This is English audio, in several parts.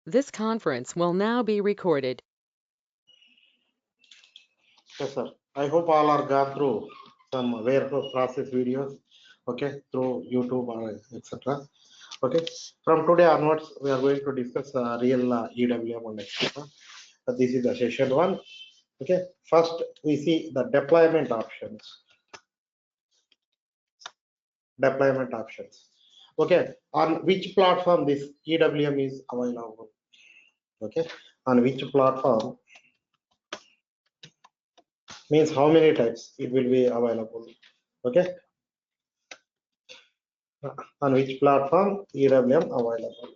This conference will now be recorded. Yes, sir. I hope all are gone through some warehouse process videos, okay, through YouTube or etc. Okay, from today onwards, we are going to discuss real EWM and etc. This is the session one. Okay, first we see the deployment options. Deployment options. Okay, on which platform this EWM is available? Okay, on which platform means how many types it will be available. Okay, on which platform EWM available.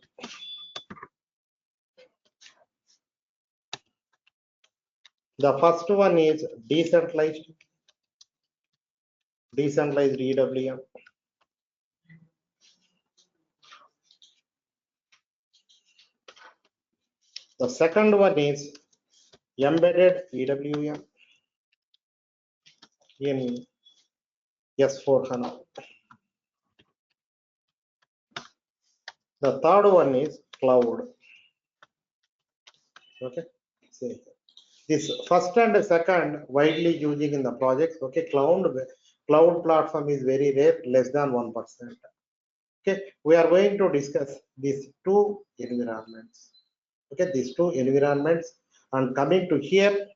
The first one is decentralized EWM. The second one is embedded EWM in S/4HANA. The third one is cloud. Okay, see this first and second widely using in the projects. Okay, cloud platform is very rare, less than 1%. Okay, we are going to discuss these two environments. Okay, these two environments, and coming to here,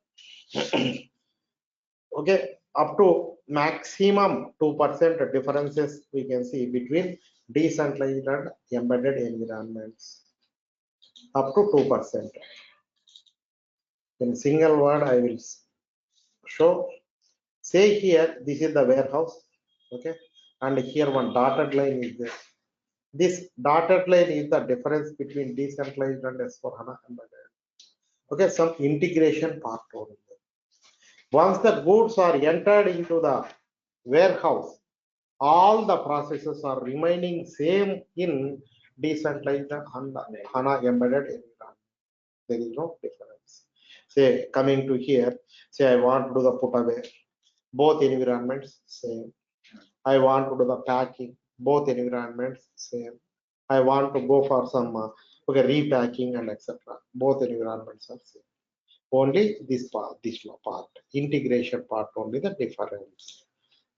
okay, up to maximum 2% differences we can see between decentralized and embedded environments, up to 2%. In single word I will show. Say here this is the warehouse, okay, and here one dotted line is there. This dotted line is the difference between decentralized and S/4HANA embedded. Okay, some integration part only. Once the goods are entered into the warehouse, all the processes are remaining same in decentralized and HANA embedded environment. There is no difference. Say coming to here, say I want to do the put away, both environments same. I want to do the packing, both environments same. I want to go for some okay, repacking and etc. Both environments are same. Only this part, integration part only the difference.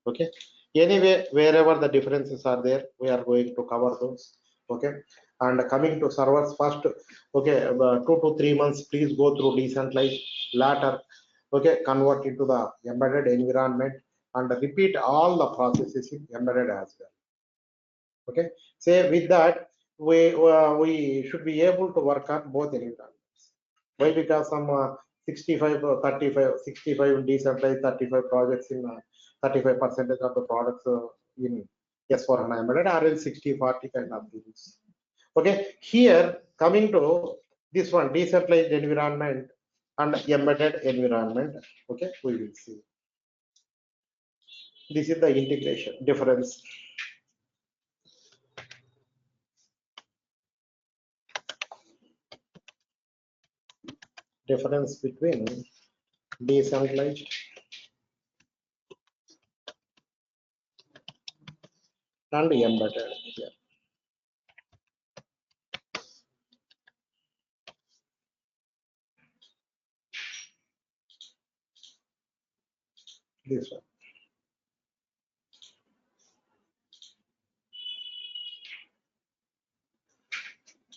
Okay. Anyway, wherever the differences are there, we are going to cover those. Okay. And coming to servers first, okay, 2 to 3 months, please go through decentralized. Later, okay, convert into the embedded environment and repeat all the processes in embedded as well. Okay. Say with that, we should be able to work on both environments. Why? Because some 65 or 35, 65 decentralized, 35 projects in 35% of the products in S/4HANA embedded, or in 60-40 kind of things. Okay, here coming to this one, decentralized environment and embedded environment. Okay, we will see. This is the integration difference. Difference between decentralized and embedded here. This one.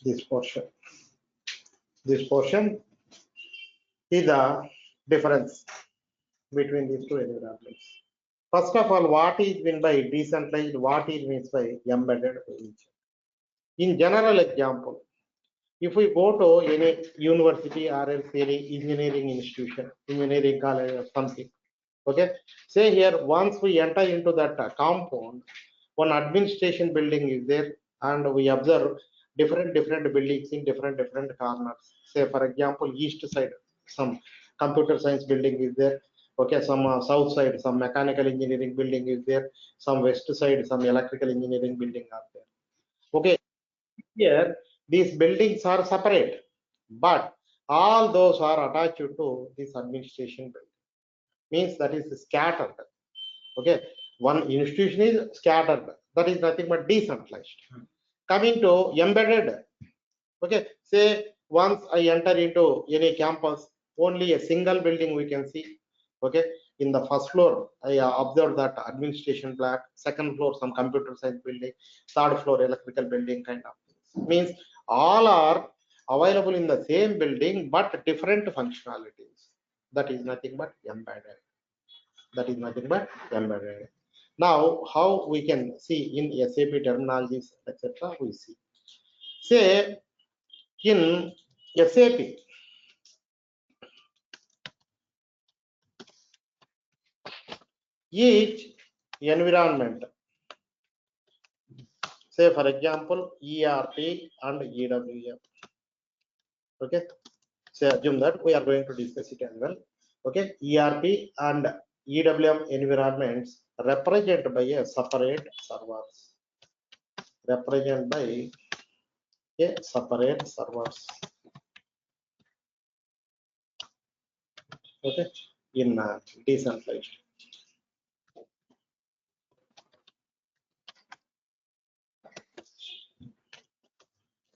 This portion. This portion is the difference between these two environments. First of all, what is meant by decentralized? What is meant by embedded? In general example, if we go to any university or else any engineering institution, engineering college or something, okay, say here once we enter into that compound, one administration building is there, and we observe different buildings in different corners. Say for example, east side some computer science building is there, okay, some south side some mechanical engineering building is there, some west side some electrical engineering building are there. Okay, here these buildings are separate, but all those are attached to this administration building. Means that is scattered. Okay, one institution is scattered. That is nothing but decentralized. Coming to embedded. Okay, say once I enter into any campus, only a single building we can see. Okay, in the first floor I observed that administration block, second floor some computer science building, third floor electrical building, kind of things. Means all are available in the same building but different functionalities. That is nothing but embedded. That is nothing but embedded. Now how we can see in SAP terminologies, etc. We see, say in SAP, each environment, say for example ERP and EWM. Okay, so assume that we are going to discuss it as well. Okay, ERP and EWM environments represented by a separate servers, represented by a separate servers. Okay, in decentralized.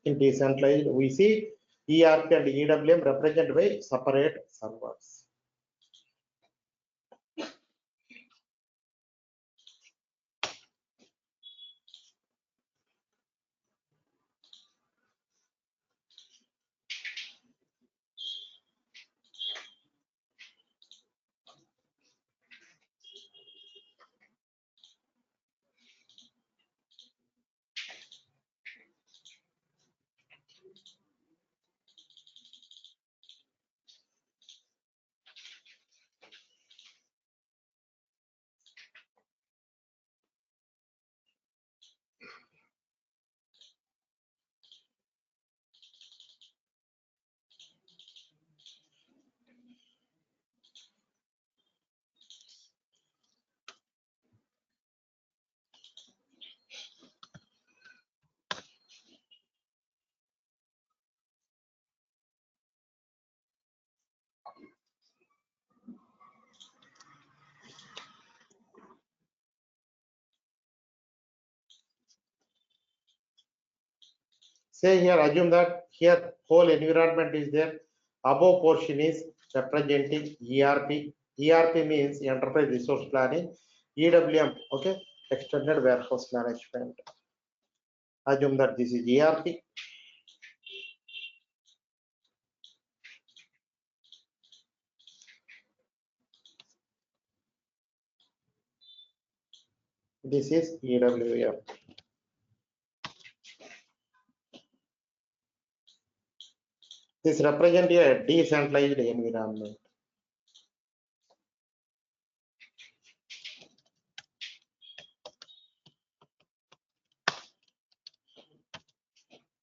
In decentralized, we see ERP and EWM represented by separate servers. Say here, assume that here whole environment is there. Above portion is representing ERP. ERP means enterprise resource planning. EWM, okay, extended warehouse management. Assume that this is ERP. This is EWM. This represents a decentralized environment.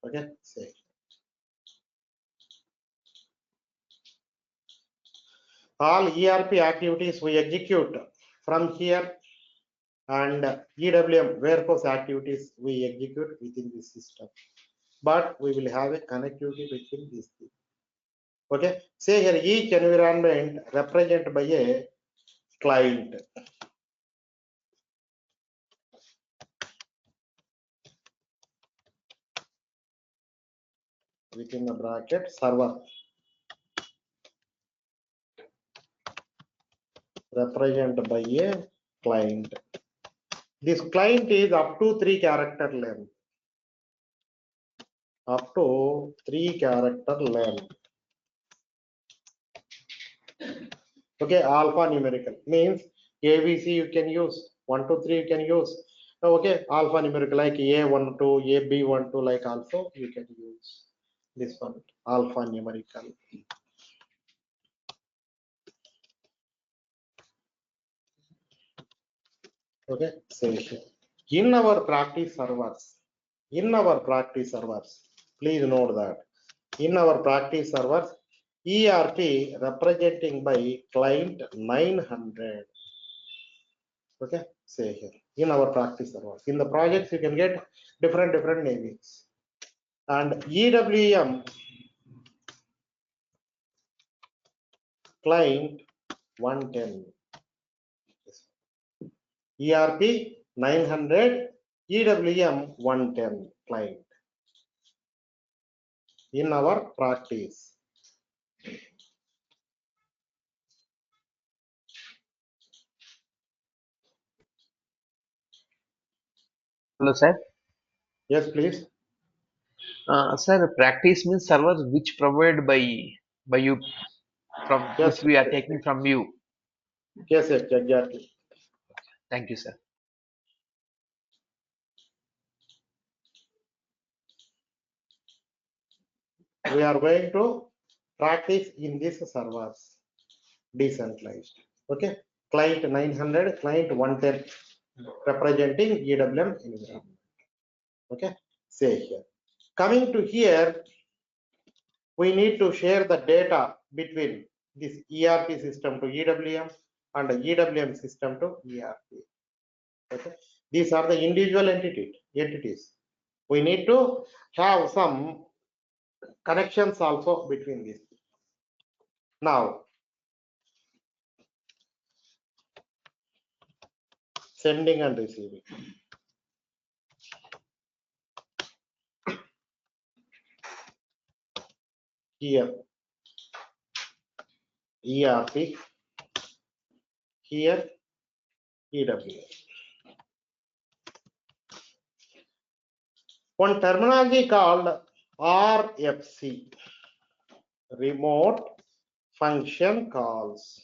Okay, say. All ERP activities we execute from here, and EWM warehouse activities we execute within this system. But we will have a connectivity between these things. Okay, say here each environment represented by a client. Within the bracket server represented by a client. This client is up to 3 character length. Up to 3 character length. Okay, alphanumerical means ABC you can use, 1 to 3 you can use. Okay, alphanumerical like A12, AB12, like also you can use this one, alphanumerical. Okay, say in our practice servers, please note that in our practice servers, ERP representing by client 900. Okay, say here in our practice servers. In the projects you can get different namings. And EWM client 110. ERP 900, EWM 110 client. in our practice. Hello, sir. Yes, please. Sir, practice means servers which provided by you from which Yes, we are taking from you. yes, exactly. Thank you, sir. We are going to practice in these servers, decentralized. Okay, client 900, client 110, representing EWM environment. Okay, say here. Coming to here, we need to share the data between this ERP system to EWM and the EWM system to ERP. Okay, these are the individual entities. We need to have some connections also between these. Now, sending and receiving. Here, ERP, here, EWM. One terminology called RFC, remote function calls.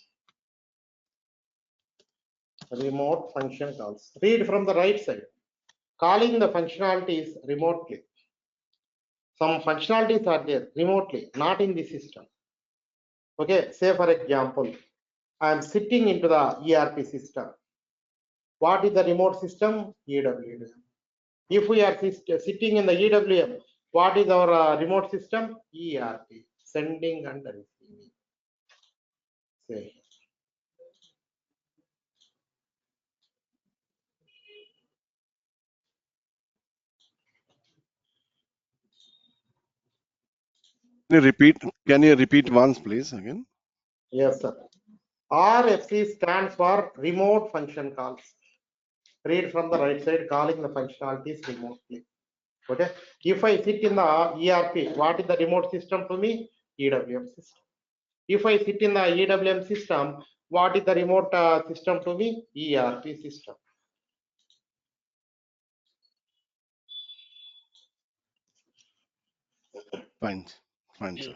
Remote function calls. Read from the right side. Calling the functionalities remotely. Some functionalities are there remotely, not in the system. Okay, say for example, I am sitting into the ERP system. What is the remote system? EWM. If we are sitting in the EWM, what is our remote system? ERP, sending and receiving. Say. Can you repeat once, please, again? Yes, sir. RFC stands for remote function calls. Read from the right side, calling the functionalities remotely. Okay. If I sit in the ERP, what is the remote system to me? EWM system. If I sit in the EWM system, what is the remote system to me? ERP system. Fine, sir.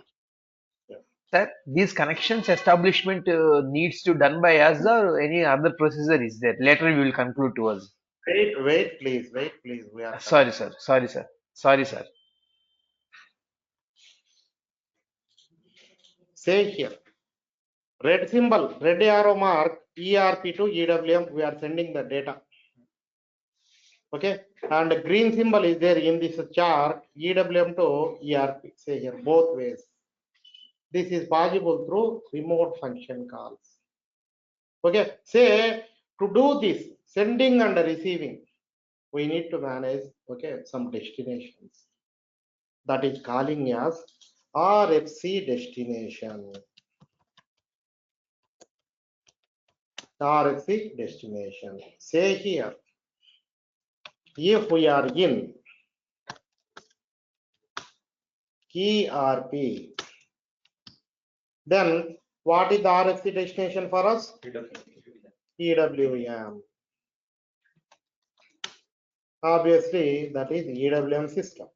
Sir, these connections establishment needs to done by us or any other procedure is there? Later we will conclude to us. Wait, please. We are Sorry, sir. Sorry, sir. Sorry, sir. say here. Red symbol, red arrow mark, ERP to EWM. We are sending the data. Okay, and the green symbol is there in this chart, EWM to ERP. Say here, both ways. This is possible through remote function calls. Okay, say to do this sending and receiving, we need to manage some destinations. That is calling as RFC destination. RFC destination. Say here, if we are in ERP, then what is the RFC destination for us? EWM. Obviously, that is EWM system.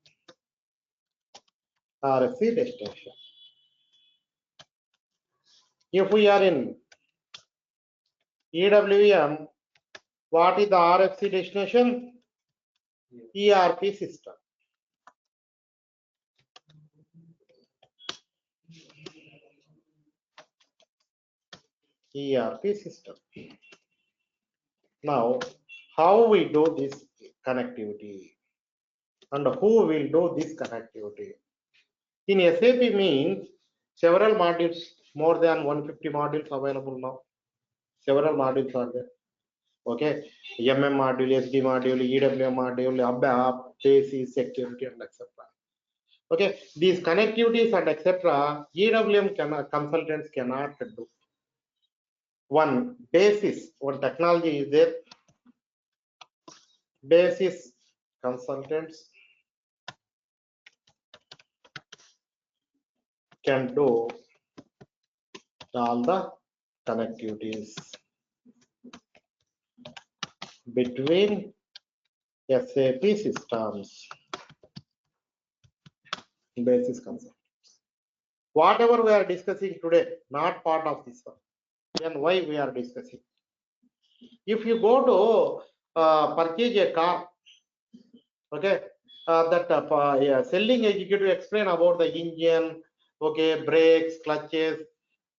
RFC destination. If we are in EWM, what is the RFC destination? ERP system. ERP system. Now, how we do this connectivity and who will do this connectivity? In SAP means several modules, more than 150 modules available now. Several modules are there. Okay, MM module, SD module, EWM module, ABAP, basis, security, and etc. Okay, these connectivities and etc. EWM consultants cannot do. One basis, one technology is there. Basis consultants can do all the connectivities between SAP systems. Basis concept. Whatever we are discussing today, not part of this one. Then why we are discussing? If you go to purchase a car, okay, selling executive explain about the engine, okay, brakes, clutches,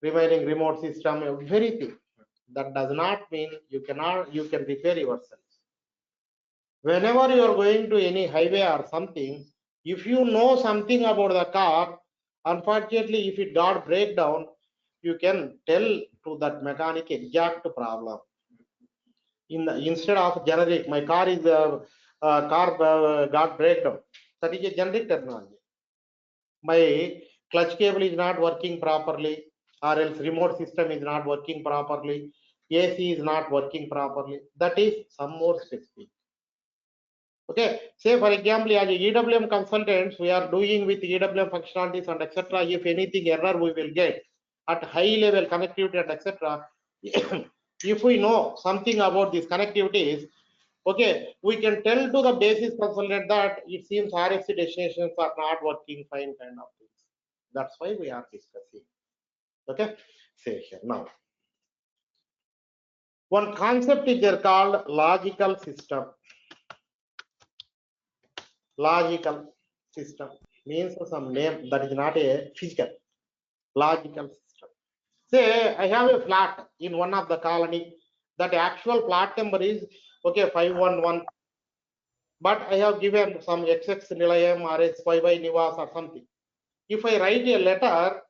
remaining remote system, everything. That does not mean you can repair yourself. Whenever you are going to any highway or something, if you know something about the car, unfortunately, if it got breakdown, you can tell to that mechanic exact problem. Instead of generic, my car is got breakdown. That is a generic terminology. My clutch cable is not working properly, or else remote system is not working properly, AC is not working properly. That is some more specific. Okay, say for example, as a EWM consultants, we are doing with EWM functionalities and etc. If anything error we will get at high level connectivity and etc. If we know something about these connectivities, okay, we can tell to the basis consultant that it seems RFC destinations are not working fine, kind of things. That's why we are discussing. Okay, say here now. One concept is there called logical system. Logical system means some name that is not a physical. Logical system. Say I have a flat in one of the colony. That actual flat number is okay 511, but I have given some XX Nilayam or SYY Nivas or something. If I write a letter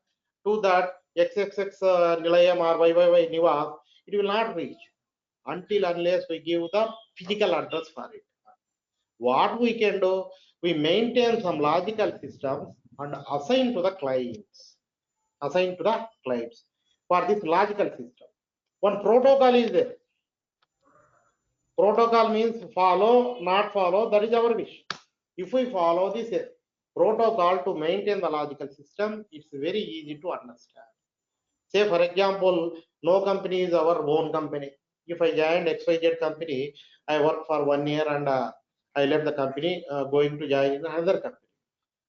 to that XXX Nilayam or YYY Nivas, it will not reach until unless we give the physical address for it. What we can do, we maintain some logical systems and assign to the clients. Assign to the clients for this logical system. One protocol is there. Protocol means follow, not follow, that is our wish. If we follow this protocol to maintain the logical system, it's very easy to understand. Say for example, no company is our own company. If I joined XYZ company, I work for 1 year and I left the company, going to join in another company.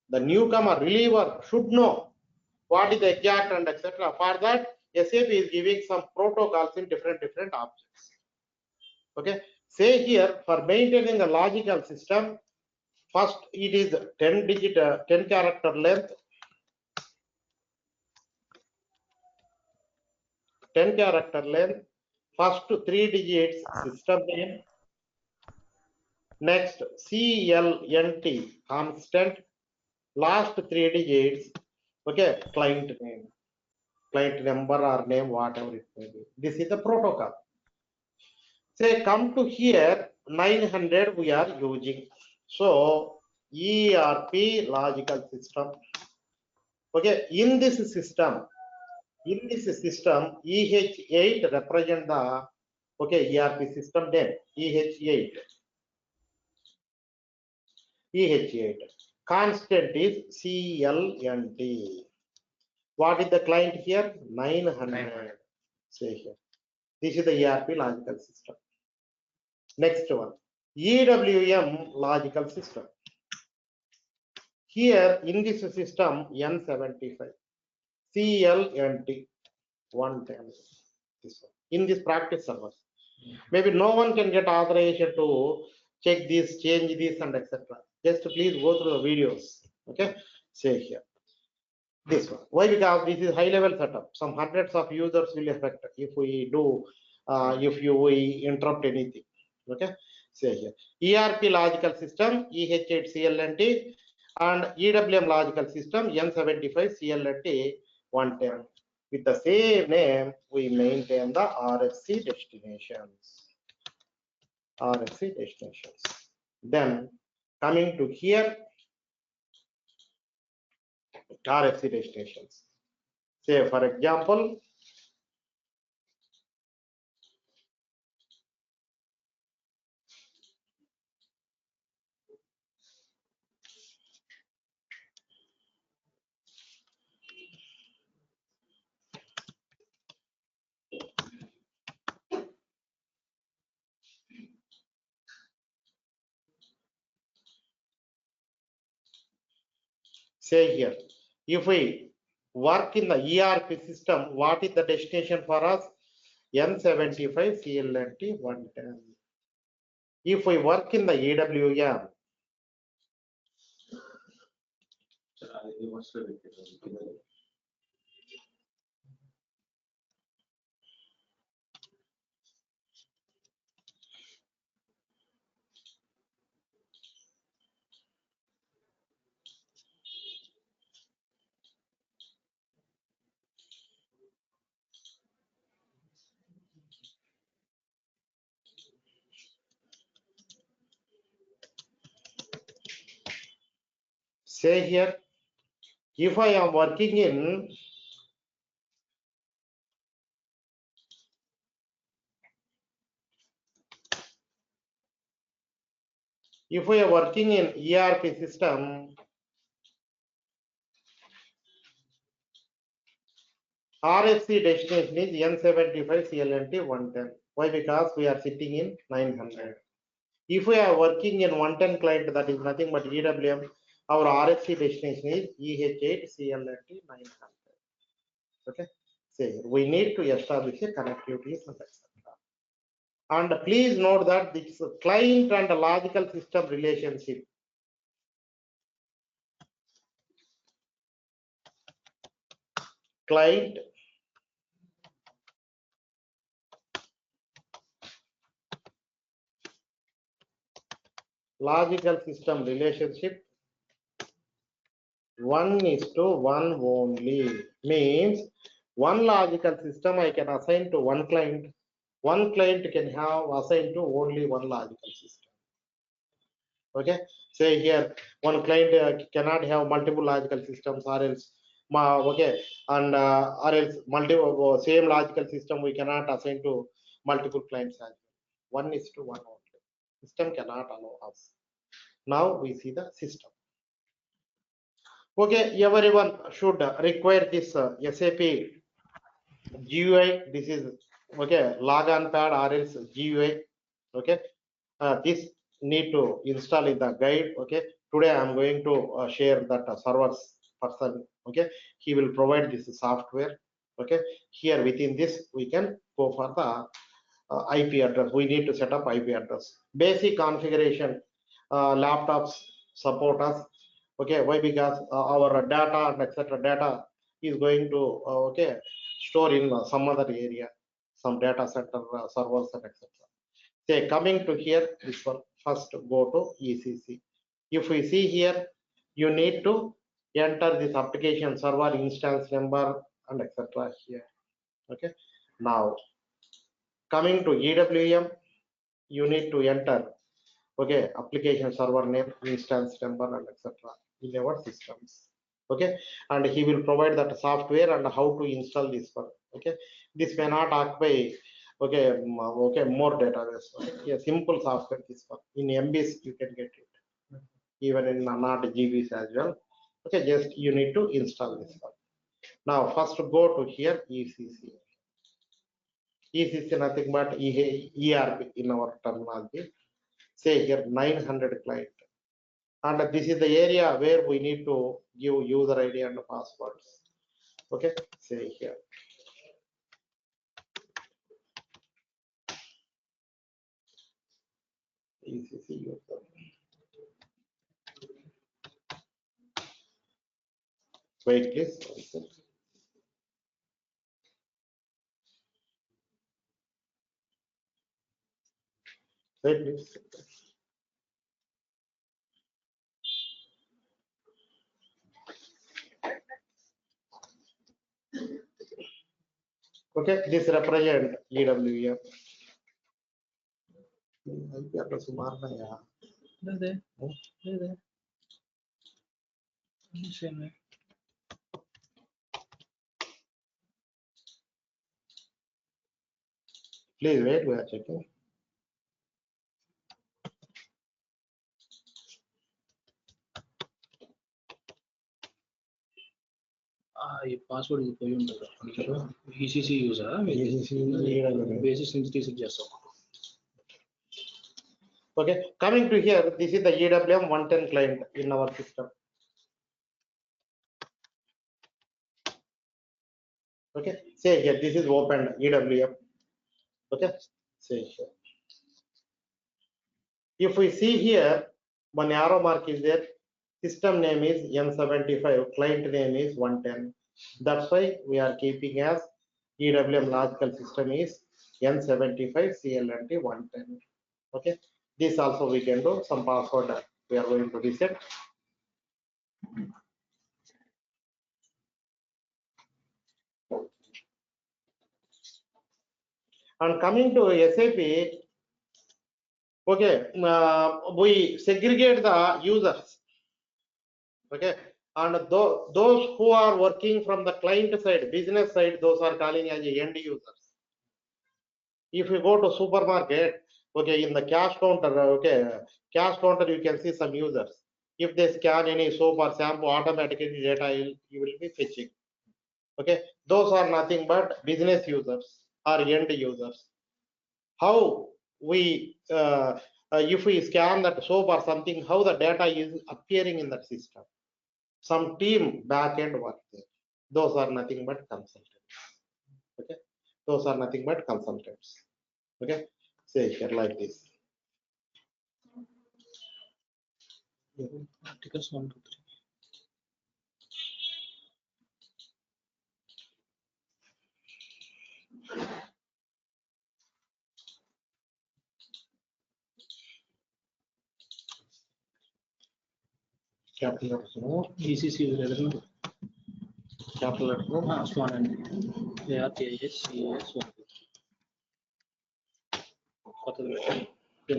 The newcomer reliever should know what is the exact and etc. For that, SAP is giving some protocols in different objects. Okay, say here for maintaining a logical system, first it is 10 digit, 10 character length, 10 character length, first 3 digits system name, next CLNT constant, last 3 digits, okay, client name, client number or name, whatever it may be. This is the protocol. Say come to here 900 we are using. So ERP logical system. Okay, in this system EH8 represent the okay ERP system name EH8. EH8 constant is CLNT. What is the client here? 900. Say here. This is the ERP logical system. Next one, EWM logical system. Here in this system N75, CLNT 110. This one. In this practice server, maybe no one can get authorization to check this, change this, and etc. Just please go through the videos. Okay, say here. This one. Why? Because this is high level setup. Some hundreds of users will affect if we do, we interrupt anything. Okay, say here. ERP logical system EH8 CLNT and EWM logical system N75 CLNT 110. With the same name, we maintain the RFC destinations. RFC destinations. Then coming to here, RFC destinations. Say for example, Say here, if we work in the ERP system, what is the destination for us? N75 CLNT 110. If we work in the EWM, say here, if I am working in ERP system, RFC destination is N75 CLNT 110. Why? Because we are sitting in 900. If we are working in 110 client, that is nothing but EWM, our RFC destination is EH8 CLNT 900. Okay, say we need to establish a connectivity and etc. And please note that this client and logical system relationship. Client logical system relationship 1:1 only, means one logical system I can assign to one client. One client can have assigned to only one logical system. Okay, say here one client cannot have multiple logical systems, or else okay, and or else multiple same logical system we cannot assign to multiple clients as well. 1:1 only. System cannot allow us. Now we see the system. Okay, everyone should require this SAP GUI. This is okay, logon pad or else GUI. Okay, this need to install in the guide. Okay, today I am going to share that servers person. Okay, he will provide this software. Okay, here within this we can go for the IP address. We need to set up IP address. Basic configuration. Laptops support us. Okay, why? Because our data and etc. data is going to okay, store in some other area, some data center servers and etc. Say coming to here, this one first go to ECC. If we see here, you need to enter this application server instance number and etc. here. Okay, now coming to EWM, you need to enter okay, application server name, instance number and etc. in our systems. Okay, and he will provide that software and how to install this one. Okay, this may not occupy okay, okay, more database. Okay, a simple software this one in MBs you can get it, even in not GBs as well. Okay, just you need to install this one. Now first go to here ECC. ECC nothing but ERP in our terminology. Say here 900 client, and this is the area where we need to give user ID and passwords. Okay, say here ECC user. Wait please. Wait please. Okay, this represent EWM. IP address मारना यार. Please wait, we are checking. ఈ password ఇది పోయి ఉంటుంది ECC యూజరా basis నుంచి తీసి చేస్తాం. Okay, coming to here, this is the EWM 110 client in our system. Okay, say here this is open EWM. Okay, say here. If we see here, one arrow mark is there. System name is N75, client name is 110. That's why we are keeping as EWM logical system is N75 CLNT 110. Okay, this also we can do some password we are going to reset. And coming to SAP, okay, we segregate the users. Okay, and those who are working from the client side, business side, those are calling as end users. If you go to supermarket, okay, in the cash counter, okay, cash counter, you can see some users. If they scan any soap or shampoo, automatically data you will be fetching. Okay, those are nothing but business users or end users. How we, if we scan that soap or something, how the data is appearing in that system. Some team back-end work there. Those are nothing but consultants. Okay, those are nothing but consultants. Okay, say here like this. Articles 1 to 3. Capital letters, no? ECC is Capital letters, no? small and ARTIS,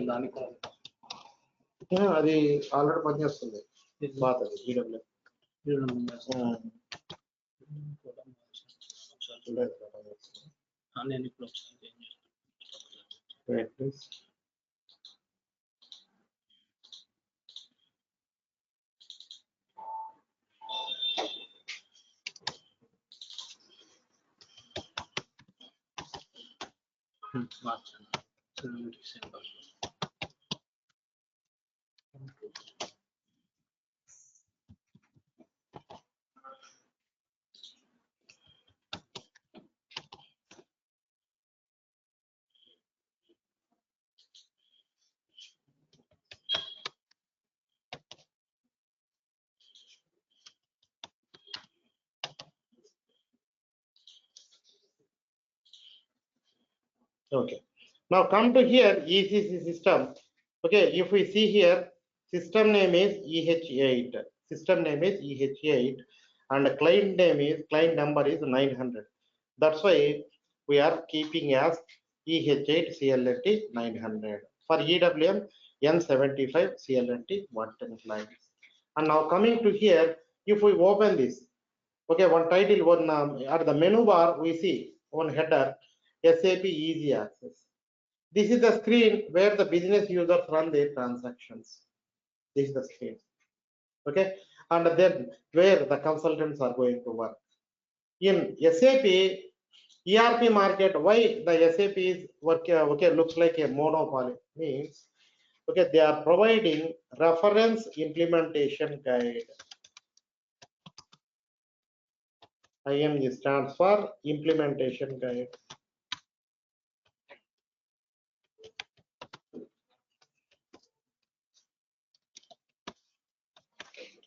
దానికి అది already పనిచేస్తుంది పాతది EW నేను ఇప్పుడు ఒకసారి ఏం చేస్తాను. Wait, please. మార్చాను. Same password. Okay, now come to here ECC system. Okay, if we see here, system name is EH8, system name is EH8, and the client name is, client number is 900. That's why we are keeping as EH8 CLNT 900. For EWM N75 CLNT 110 clients. And now coming to here, if we open this, okay, one title, one at the menu bar we see one header, SAP Easy Access. This is the screen where the business users run their transactions. This is the screen. Okay, and then where the consultants are going to work. In SAP ERP market, why the SAP is working? Okay, looks like a monopoly. Means, okay, they are providing reference implementation guide. IMG stands for implementation guide.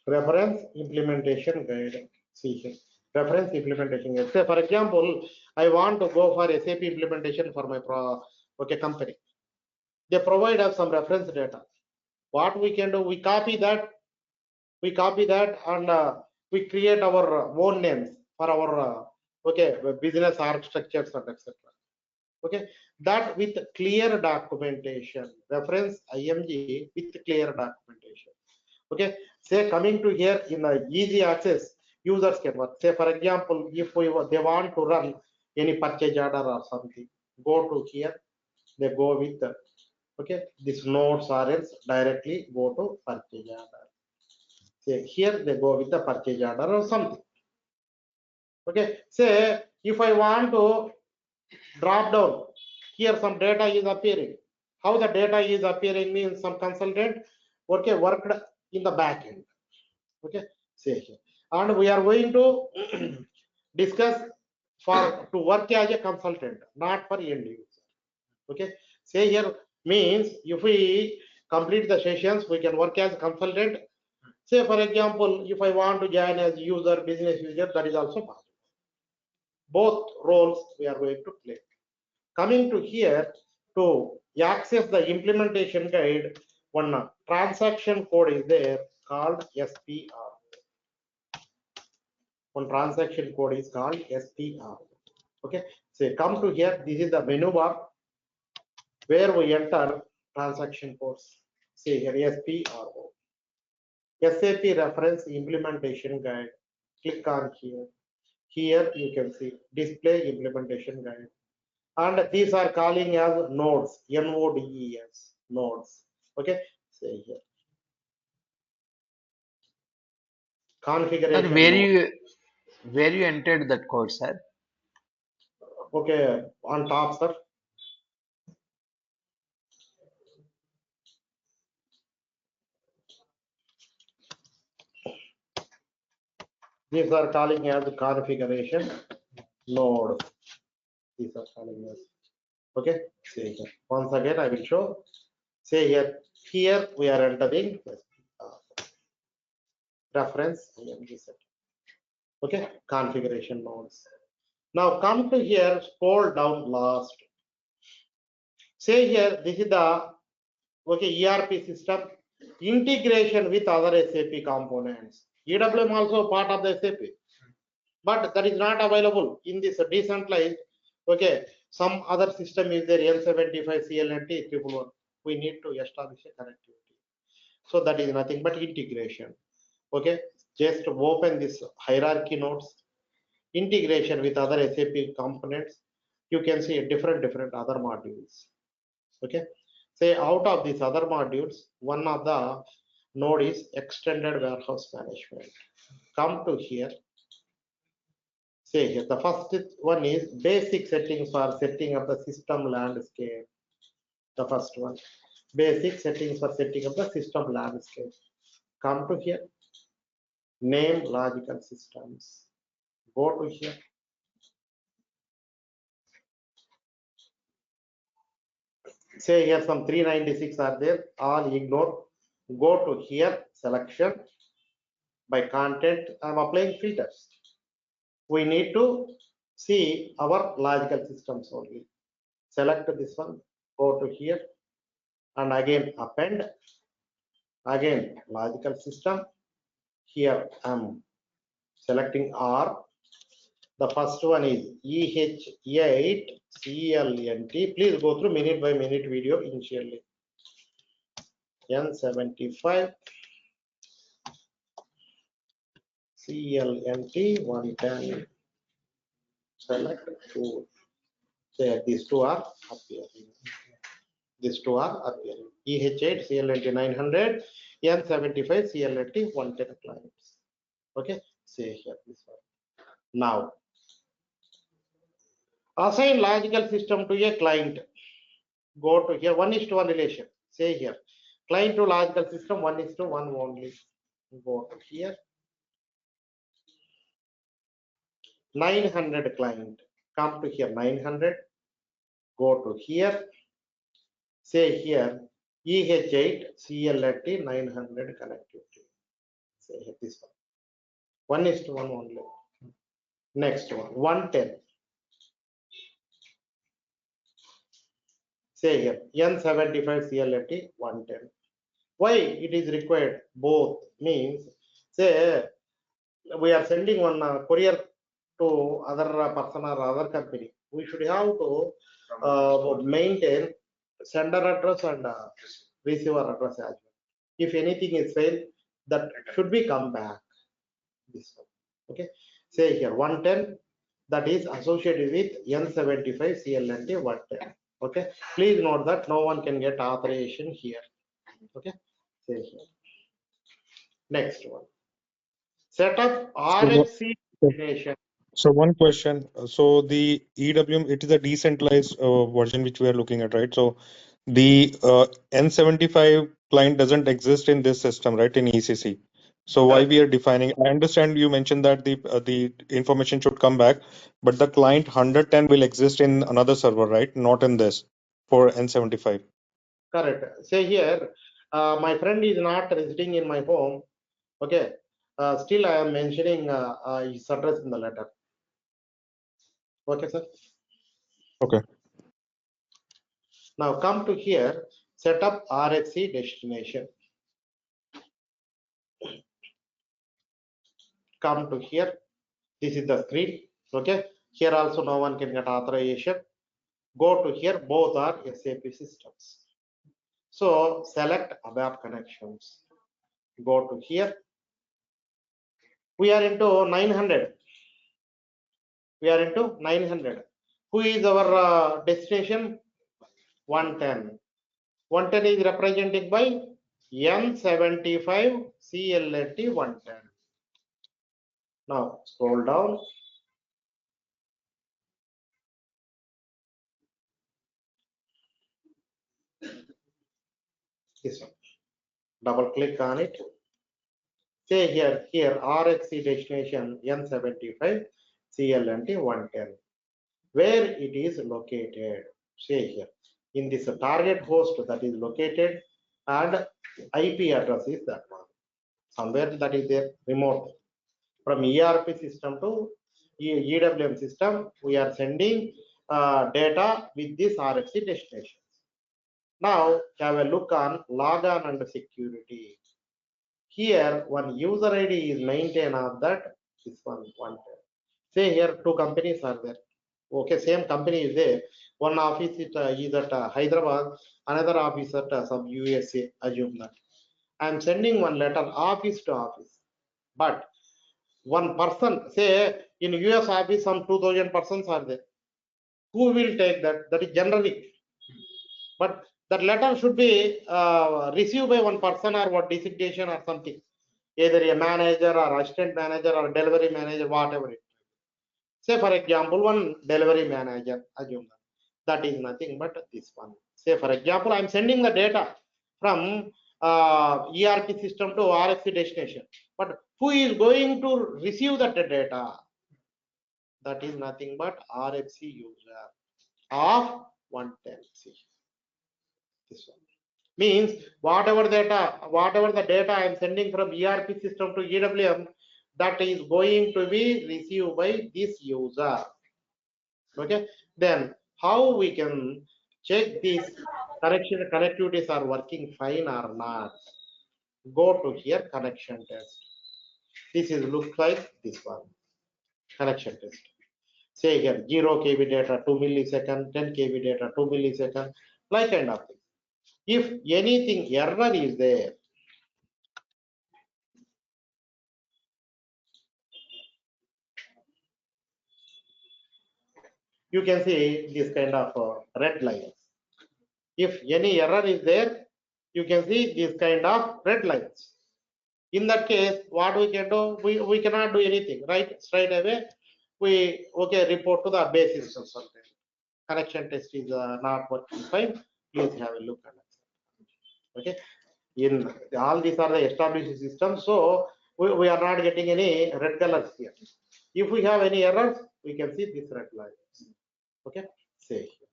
Reference implementation guide. See here. Reference implementation guide. Say, for example, I want to go for SAP implementation for my company. They provide us some reference data. What we can do, we copy that, and we create our own names for our business org structures and etc. Okay, that with clear documentation. Reference IMG with clear documentation. Okay, say coming to here in the easy access, users can work. Say for example, if they want to run any purchase order or something, go to here, they go with okay, this nodes RLs directly go to purchase order. Say here they go with the purchase order or something. Okay, say if I want to drop down, here some data is appearing. How the data is appearing means some consultant worked in the back end. Okay, say here, and we are going to discuss to work as a consultant, not for end user. Okay, say here means if we complete the sessions, we can work as a consultant. Say for example, if I want to join as user, business user, that is also possible. Both roles we are going to play. Coming to here, to access the implementation guide, one transaction code is there called SPR. One transaction code is called SPR. Okay, so come to here, this is the menu bar where we enter transaction codes. Say here SPRO. SAP reference implementation guide. Click on here. Here you can see display implementation guide. And these are calling as nodes, NODES, nodes. Okay, say here. Configuration. Sir, where you entered that code, sir? Okay, on top, sir. These are calling as configuration node. These are calling as. Okay, say here. Once again, I will show. Say here. Here we are entering reference. Okay, configuration nodes. Now come to here. Scroll down last. Say here. This is the ERP system integration with other SAP components. EWM also part of the SAP, but that is not available in this decentralized. Okay, some other system is there, N75 CLNT 111. We need to establish a connectivity. So that is nothing but integration. Okay, just open this hierarchy nodes, integration with other SAP components. You can see different other modules. Okay, say out of these other modules, one of the node is Extended Warehouse Management. Come to here. Say here, the first one is basic settings for setting up the system landscape. The first one, basic settings for setting up the system landscape. Come to here, name logical systems. Go to here. Say here some 396 are there, all ignore. Go to here, selection. By content, I'm applying filters. We need to see our logical systems only. Select this one, go to here, and again append. Again, logical system. Here I'm selecting R. The first one is EH8 CLNT. Please go through minute by minute video initially. N75 CLNT 110. Select two. There, these two are appearing. These two are appearing. EH8 CLNT 900, N75 CLNT 110 clients. Okay, say here this one. Now, assign logical system to a client. Go to here, 1:1 relation. Say here, client to logical system 1:1 only. Go to here, 900 client. Come to here, 900. Go to here. Say here, EH8 CLNT 900 connectivity. Say here this one. 1:1 only. Next one, 110. Say here, N75 CLNT 110. Why it is required? Both means, say we are sending one courier to other person or other company. We should have to maintain sender address and receiver address as well. If anything is failed, that should be come back. This one. Okay. Say here 110, that is associated with N75 CLNT 110. Okay. Please note that no one can get authorization here. Okay. Say here. Next one. Set up RFC definition. So one question. So the EWM, it is a decentralized version which we are looking at, right? So the N75 client doesn't exist in this system, right? In ECC. So why Correct. we are defining? I understand you mentioned that the information should come back, but the client 110 will exist in another server, right? Not in this for N75. Correct. Say here, my friend is not residing in my home. Okay. Still, I am mentioning his address in the letter. Okay, sir. Okay. Now come to here, set up RFC destination. Come to here. This is the screen. Okay. Here also no one can get authorization. Go to here. Both are SAP systems. So select ABAP connections. Go to here. We are into 900. We are into 900. Who is our destination? 110. 110 is represented by N75 CLNT 110. Now scroll down. This one. Double click on it. Say here RFC destination N75 CLNT 110. Where it is located. Say here in this target host that is located, and IP address is that one. Somewhere that is there remote. From ERP system to EWM system, we are sending data with this RFC destination. Now have a look on logon and security. Here one user ID is maintained of that. This one. Say here two companies are there. Okay, same company is there. One office is at Hyderabad, another office at some USA. Assume that. I am sending one letter office to office, but one person, say in US office, some 2000 persons are there. Who will take that? That is generic. But that letter should be received by one person or what designation or something. Either a manager or assistant manager or delivery manager, whatever it. Say for example, one delivery manager, assume that is nothing but this one. Say for example, I'm sending the data from ERP system to RFC destination. But who is going to receive that data? That is nothing but RFC user of 110C. This one means whatever the data I am sending from ERP system to EWM, that is going to be received by this user. Okay, then how we can check these connectivities are working fine or not? Go to here, connection test. This is looks like this one, connection test. Say here 0 KB data 2 millisecond, 10 KB data 2 millisecond, like kind of thing. If anything error is there, you can see this kind of red lines. If any error is there, you can see this kind of red lines. In that case, what we can do, we cannot do anything, right? Straight away, we report to the base instance. Connection test is not working fine. Please have a look at it. Okay, in all these are the established systems, so we are not getting any red colors here. If we have any errors, we can see this red lines. Okay, say here.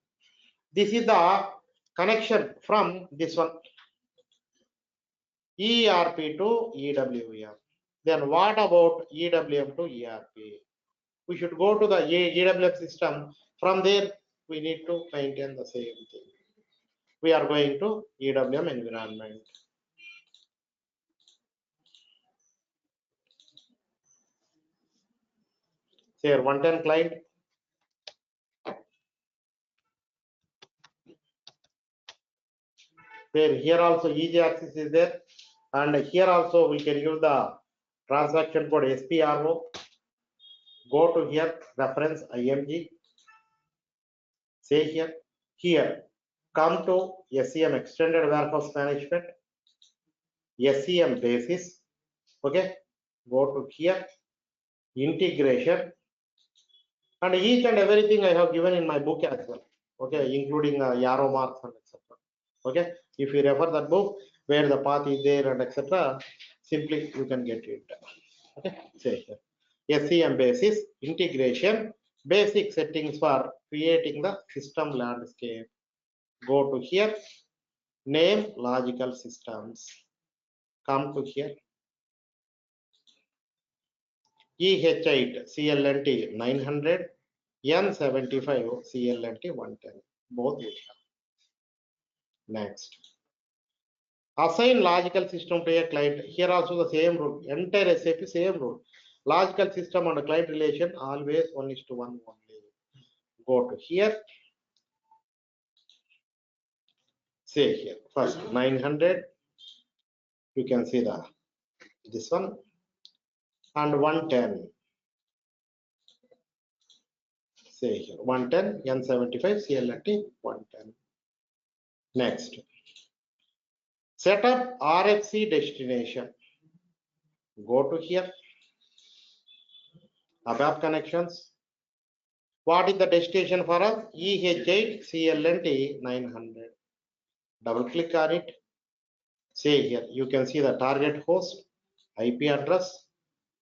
This is the connection from this one ERP to EWM. Then what about EWM to ERP? We should go to the EWM system. From there, we need to maintain the same thing. We are going to EWM environment. Here 110 client. Where here also easy access is there, and here also we can use the transaction code SPRO. Go to here, reference IMG. Say here, come to SEM Extended Warehouse Management, SEM basis. Okay, go to here, integration, and each and everything I have given in my book as well. Okay, including arrow marks and etc. Okay, if you refer that book where the path is there and etc., Simply you can get it. Okay, say here. SCM basis integration, basic settings for creating the system landscape. Go to here, name logical systems. Come to here. EH8 CLNT 900, N75 CLNT 110. Both we have. Next. Assign logical system to a client. Here also the same rule. Entire SAP same rule. Logical system and client relation always 1:1 only. Go to here. Say here. First 900. You can see this one and 110. Say here 110 N75 CLNT 110. Next. Set up RFC destination. Go to here. ABAP connections. What is the destination for us? EH8 CLNT 900. Double click on it. Say here, you can see the target host, IP address,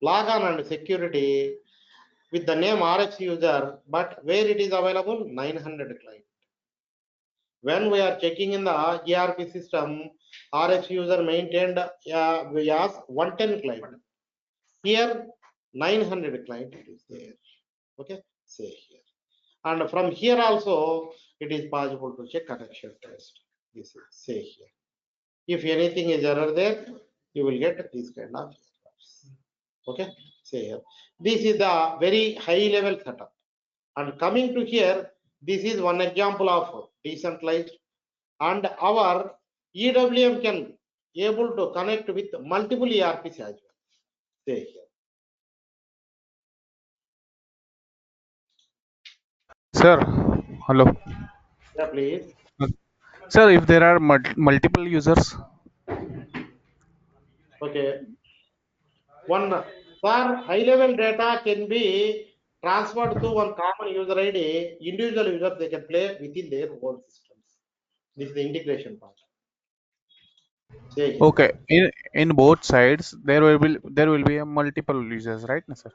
logon and security with the name RFC user, but where it is available? 900 client. When we are checking in the ERP system, RFC user maintained as 110 client. Here, 900 client it is there. Okay, say here. And from here also, it is possible to check connection test. This is say here. If anything is error there, you will get this kind of errors. Okay, say here. This is the very high level setup. And coming to here, this is one example of decentralized. And our EWM can able to connect with multiple ERPs as well. Say here. Sir, hello. Yeah, please. Sir, if there are multiple users, Okay. One for high level data can be transferred to one common user ID. Individual users they can play within their own systems. This is the integration part. Say here. okay, in both sides there will be a multiple users, right, sir?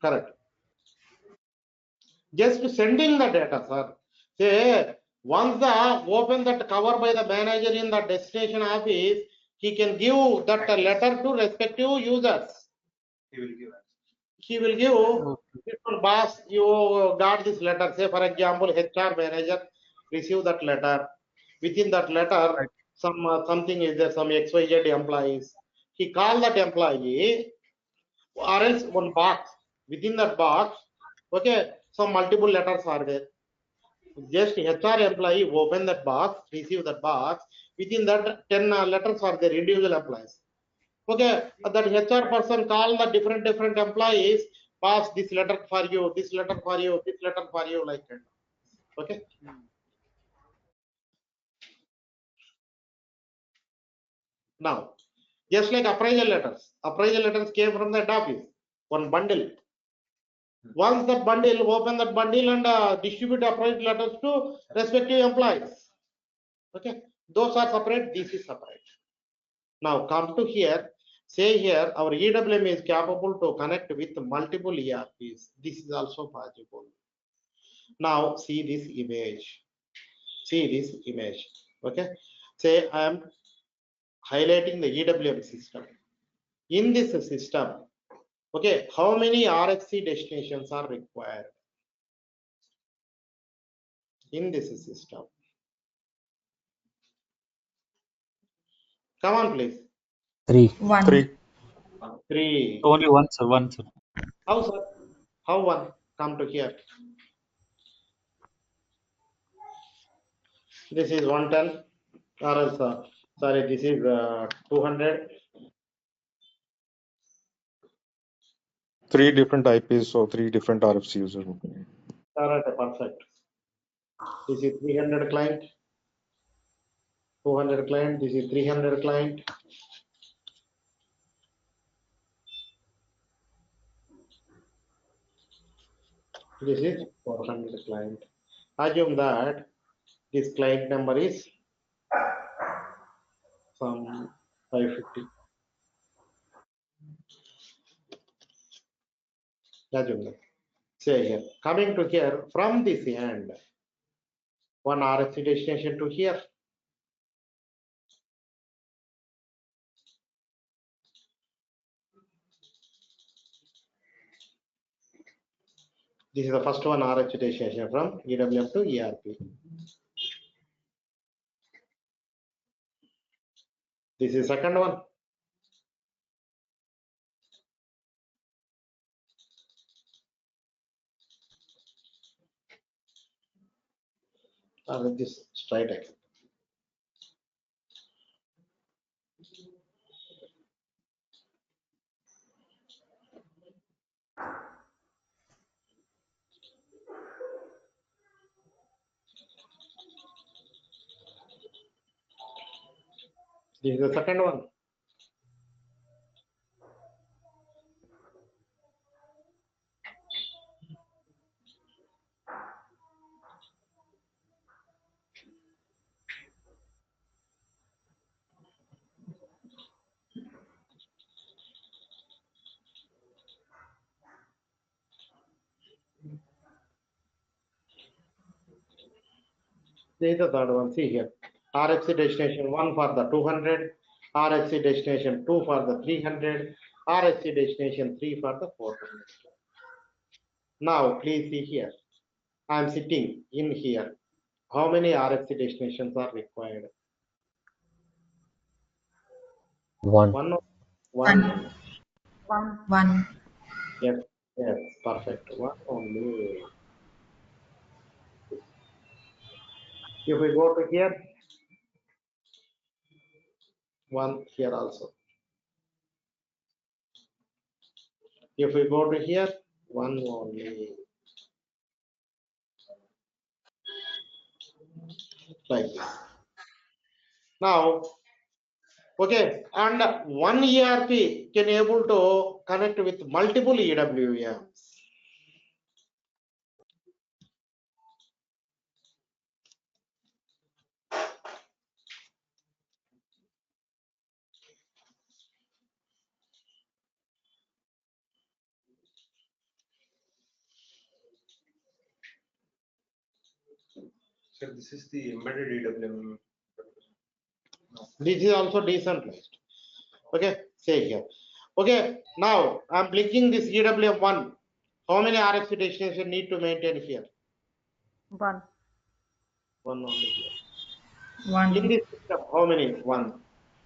Correct. Just sending the data, sir. Say once the open that cover by the manager in the destination office, he can give that letter to respective users. He will give different boss. You got this letter. Say for example, HR manager receive that letter. Within that letter, Right. something is there. Some XYZ employees. He call that employee, or else one box. Within that box, okay, some multiple letters are there. Just HR employee open that box, receive that box. Within that 10 letters are there, individual employees. Okay, that HR person call the different employees, pass this letter for you, this letter for you, this letter for you, like that. Okay. Now, just like appraisal letters came from that office, one bundle. Once that bundle, open that bundle and distribute appraisal letters to respective employees. Okay, those are separate, this is separate. Now come to here, say here our EWM is capable to connect with multiple ERPs. This is also possible. Now see this image. Okay, say I am highlighting the EWM system. In this system, okay, how many RFC destinations are required in this system? Come on, please. Three. Three. Three. Only one, sir. One, sir. How, sir? How one? Come to here. This is 110, or else, sorry, this is 200. Three different IPs, so three different RFC users. All right, perfect. This is 300 client, 200 client. This is 300 client. This is 400 client. Assume that this client number is some 550. Say here, coming to here, from this end, one RFC destination to here. This is the first one RFC destination from EWM to ERP. This is second one. With this straight again. This is the second one. This is the third one. See here. RFC destination 1 for the 200, RFC destination 2 for the 300, RFC destination 3 for the 400. Now, please see here. I am sitting in here. How many RFC destinations are required? One. One. One. Yes, yes, perfect. One only. If we go to here, one here also. If we go to here, one only. Like this. Now, okay, and one ERP can able to connect with multiple EWMs. So this is the embedded EWM. This is also decentralized. Okay, say here. Okay, now I'm clicking this EWM1. How many RFC destinations need to maintain here? One. One only here. One. In this system, how many? One.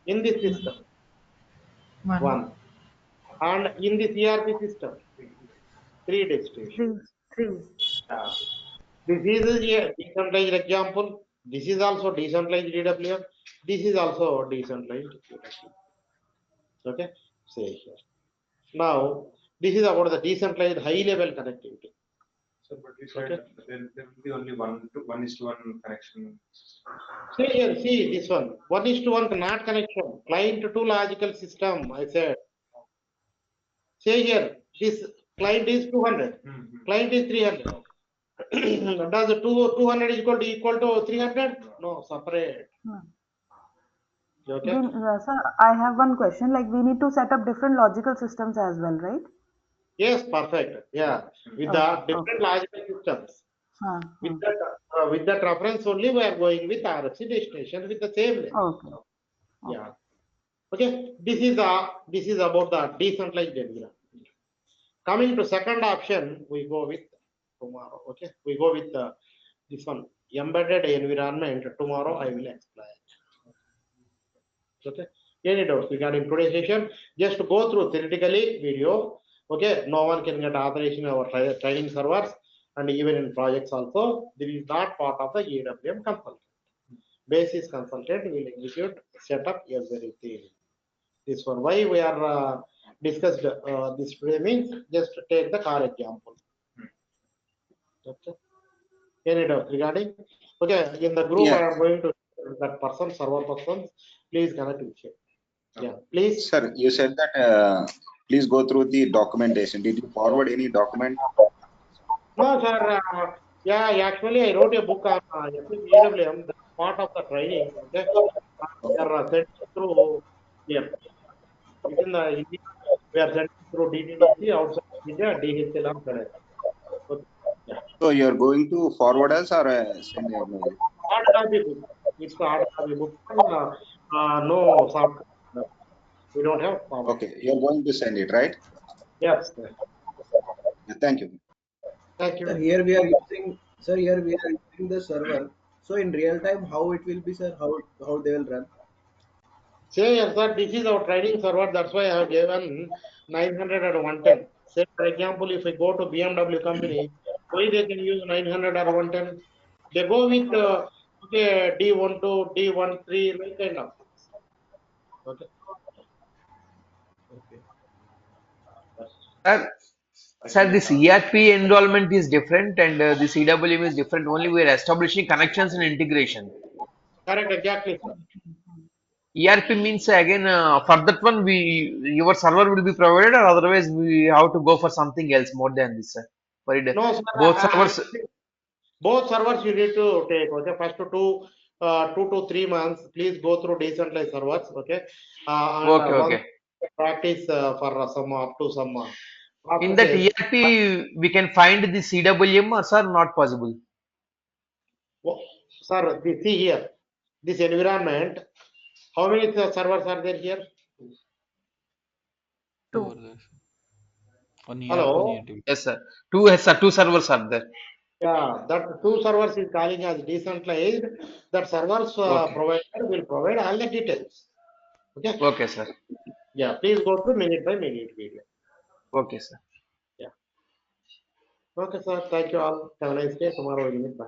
In this system, one. And in this ERP system, 3 destinations. Three. This is a decentralized example. This is also decentralized EWM. This is also decentralized EWM. Okay, say here. Now, this is about the decentralized high-level connectivity. So, but you said there will be only 1:1 connection. See here, see this one. 1:1 not connection. Client to logical system, I said. Say here, this client is 200. Client is 300. Does 200 is equal to 300? No, separate. Okay. Sir, I have one question. Like, we need to set up different logical systems as well, right? Yes, perfect. Yeah, with the different logical systems. With that reference only, we are going with RFC destination with the same name. Okay. Yeah. Okay. This is about the decentralized environment. Coming to second option, we go with tomorrow. Okay. We go with this one, embedded environment. Tomorrow I will explain. Okay. Any doubts regarding today's session? Just go through theoretically video. Okay. No one can get authorization in our training servers, and even in projects also. This is not part of the EWM consultant. Basis consultant will execute, set up everything. This one. Why we are discussed this today means just take the car example. Okay. Any doubts regarding? Okay. In the group, I am going to that person, server persons. Please connect with him. Yeah, please. Sir, you said that please go through the documentation. Did you forward any document? No, sir. Yeah, actually, I wrote a book on EWM. That's part of the training. Okay, we are sent through here. Within the India, we are sent through DTDC outside Yeah, DHL correct. Okay. Yeah. So you're going to forward us or send a mail? Hard copy book. It's a hard copy book. No soft. We don't have format. Okay, you're going to send it, right? Yes. Sir. Thank you. Thank Sir, you. here we are using, sir, here we are using the server. So in real time, how it will be, sir? How they will run? Say yes, sir. This is our training server. That's why I have given 900 or 110. Say for example, if I go to BMW company, why they can use 900 or 110? They go with okay D12, D13, like kind of. Okay. Okay. Sir, sir, this ERP enrollment is different and this EWM is different. Only we are establishing connections and integration. Correct. Exactly, sir. ERP means again for that one we your server will be provided or otherwise we have to go for something else more than this, sir. For it, No, sir. both servers. Both servers you need to take. Okay, first 2 to 3 months, please go through decentralized servers. Okay, and Okay, once okay. practice for some up to some In that processes. ERP we can find the CWM or sir not possible. Sir, see here, this environment. How many servers are there here? Two. Hello. Yes, sir. Two servers are there. Yeah, that two servers is calling as decentralized. That servers Okay. provider will provide all the details. Okay. Okay, sir. Yeah, please go through minute by minute video. Okay, sir. Yeah. Okay, sir. Thank you all. Have a nice day. Tomorrow we'll meet. Bye.